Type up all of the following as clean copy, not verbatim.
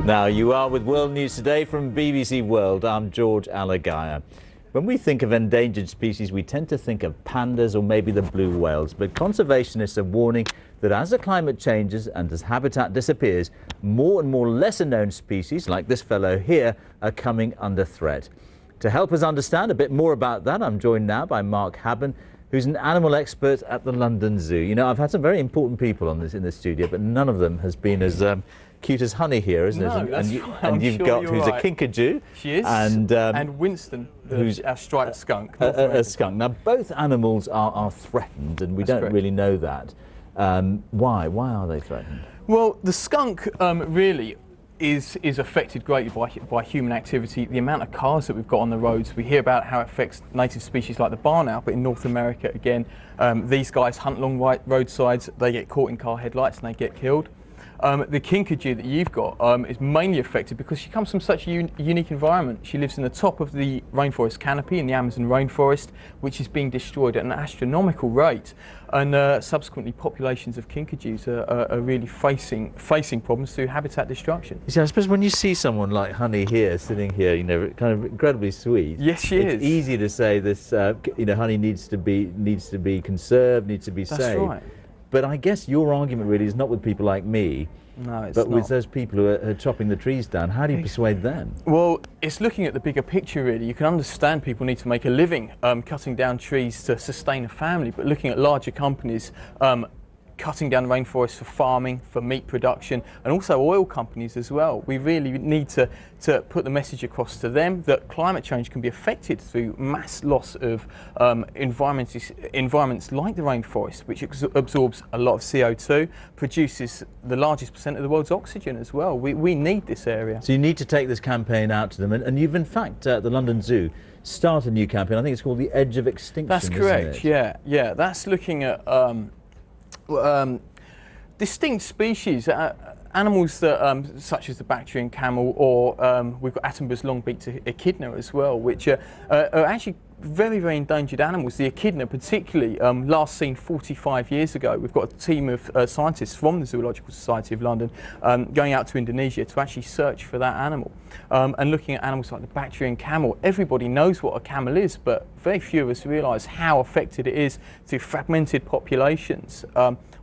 Now you are with World News Today from BBC World. I'm George Alagiah. When we think of endangered species, we tend to think of pandas or maybe the blue whales, but conservationists are warning that as the climate changes and as habitat disappears, more and more lesser known species like this fellow here are coming under threat. To help us understand a bit more about that, I'm joined now by Mark Habban, who's an animal expert at the London Zoo. You know, I've had some very important people on in this studio, but none of them has been as cute as Honey here, isn't it? And you've got who's a kinkajou. She is. And Winston, who's our striped skunk. A skunk. Now, both animals are threatened, and we don't really know that. Why? Why are they threatened? Well, the skunk really is affected greatly by human activity. The amount of cars that we've got on the roads, we hear about how it affects native species like the barn owl, but in North America, again, these guys hunt along roadsides, they get caught in car headlights and they get killed. The kinkajou that you've got is mainly affected because she comes from such a unique environment. She lives in the top of the rainforest canopy in the Amazon rainforest, which is being destroyed at an astronomical rate. And subsequently, populations of kinkajous are really facing problems through habitat destruction. You see, I suppose when you see someone like Honey here, sitting here, you know, kind of incredibly sweet. Yes, she is. It's easy to say this, you know, Honey needs to be conserved, needs to be saved. That's right. But I guess your argument really is not with people like me, but with those people who are chopping the trees down. How do you persuade them? Well, it's looking at the bigger picture, really. You can understand people need to make a living cutting down trees to sustain a family, but looking at larger companies cutting down rainforests for farming, for meat production, and also oil companies as well. We really need to put the message across to them that climate change can be affected through mass loss of environments like the rainforest, which absorbs a lot of CO2, produces the largest percent of the world's oxygen as well. We need this area. So you need to take this campaign out to them, and you've in fact, at the London Zoo, started a new campaign. I think it's called The Edge of Extinction. That's correct, isn't it? yeah. That's looking at distinct species, animals that, such as the Bactrian camel, or we've got Attenborough's long-beaked echidna as well, which are actually very, very endangered animals. The echidna particularly, last seen 45 years ago. We've got a team of scientists from the Zoological Society of London going out to Indonesia to actually search for that animal. And looking at animals like the Bactrian camel, everybody knows what a camel is, but very few of us realise how affected it is through fragmented populations.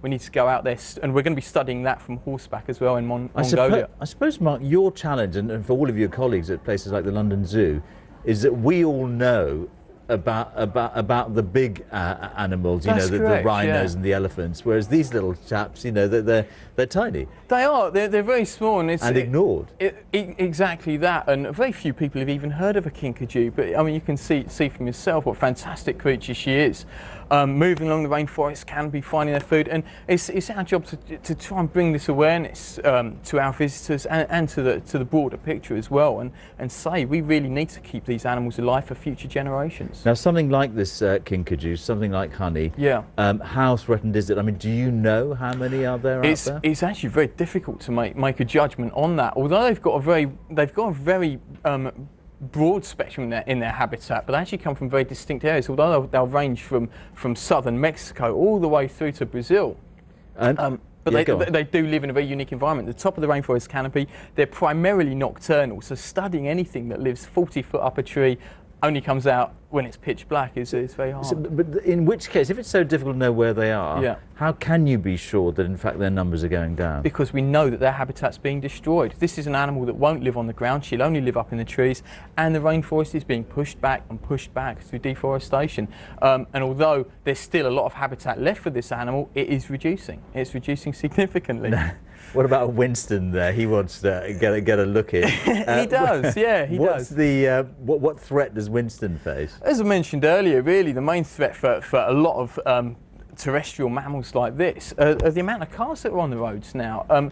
We need to go out there, and we're going to be studying that from horseback as well in Mongolia. I suppose, Mark, your challenge, and for all of your colleagues at places like the London Zoo, is that we all know about the big animals, you know, the rhinos and the elephants, whereas these little chaps, you know, they're tiny. They are. They're very small and ignored. Exactly that. And very few people have even heard of a kinkajou. But I mean, you can see from yourself what a fantastic creature she is. Moving along the rainforest canopy, finding their food, and it's our job to try and bring this awareness to our visitors and to the broader picture as well, and say we really need to keep these animals alive for future generations. Now, something like this kinkajou, something like Honey, how threatened is it? I mean, do you know how many are there out there? It's actually very difficult to make a judgment on that. Although they've got a very broad spectrum in their habitat, but they actually come from very distinct areas. Although they'll range from southern Mexico all the way through to Brazil. But they do live in a very unique environment. The top of the rainforest canopy, they're primarily nocturnal, so studying anything that lives 40 foot up a tree only comes out when it's pitch black is very hard. So, but in which case, if it's so difficult to know where they are, how can you be sure that in fact their numbers are going down? Because we know that their habitat's being destroyed. This is an animal that won't live on the ground, she'll only live up in the trees, and the rainforest is being pushed back through deforestation. And although there's still a lot of habitat left for this animal, it is reducing. It's reducing significantly. What about Winston there? He wants to get a look in. He does, yeah, he does. What threat does Winston face? As I mentioned earlier, really the main threat for a lot of terrestrial mammals like this are the amount of cars that are on the roads now.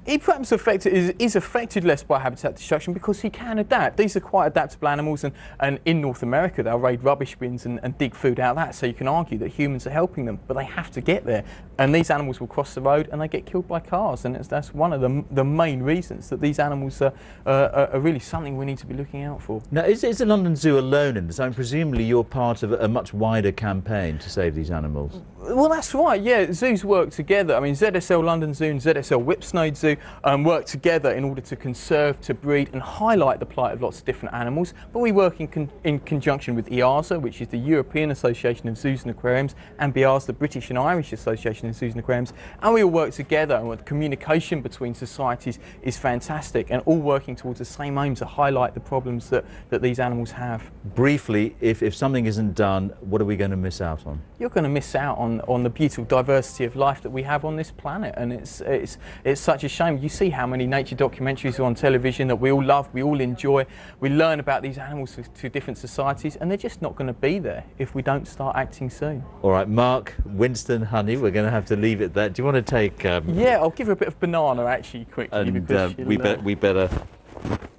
He perhaps is affected less by habitat destruction because he can adapt. These are quite adaptable animals, and in North America they'll raid rubbish bins and dig food out of that, so you can argue that humans are helping them, but they have to get there. And these animals will cross the road and they get killed by cars, and that's one of the main reasons that these animals are really something we need to be looking out for. Now, is the London Zoo alone in this? I mean, presumably you're part of a much wider campaign to save these animals. Well, that's right, yeah. Zoos work together. I mean, ZSL London Zoo and ZSL Whipsnade Zoo work together in order to conserve, to breed and highlight the plight of lots of different animals. But we work in conjunction with EASA, which is the European Association of Zoos and Aquariums, and BIAS, the British and Irish Association of Zoos and Aquariums. And we all work together, and the communication between societies is fantastic, and all working towards the same aim to highlight the problems that these animals have. Briefly, if something isn't done, what are we going to miss out on? You're going to miss out on the beautiful diversity of life that we have on this planet, and it's such a shame. You see how many nature documentaries are on television that we all love, we all enjoy. We learn about these animals to different societies, and they're just not going to be there if we don't start acting soon. All right, Mark, Winston, Honey, we're going to have to leave it there. Do you want to take? Yeah, I'll give her a bit of banana actually quickly. And we better.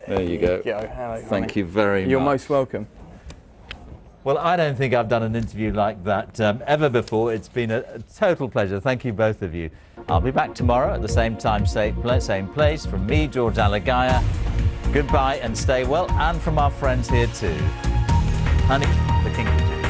There you go. Hello, Thank you very much. You're most welcome. Well, I don't think I've done an interview like that ever before. It's been a total pleasure. Thank you, both of you. I'll be back tomorrow at the same time, same place. From me, George Alagiah, goodbye and stay well. And from our friends here too. Honey, the King.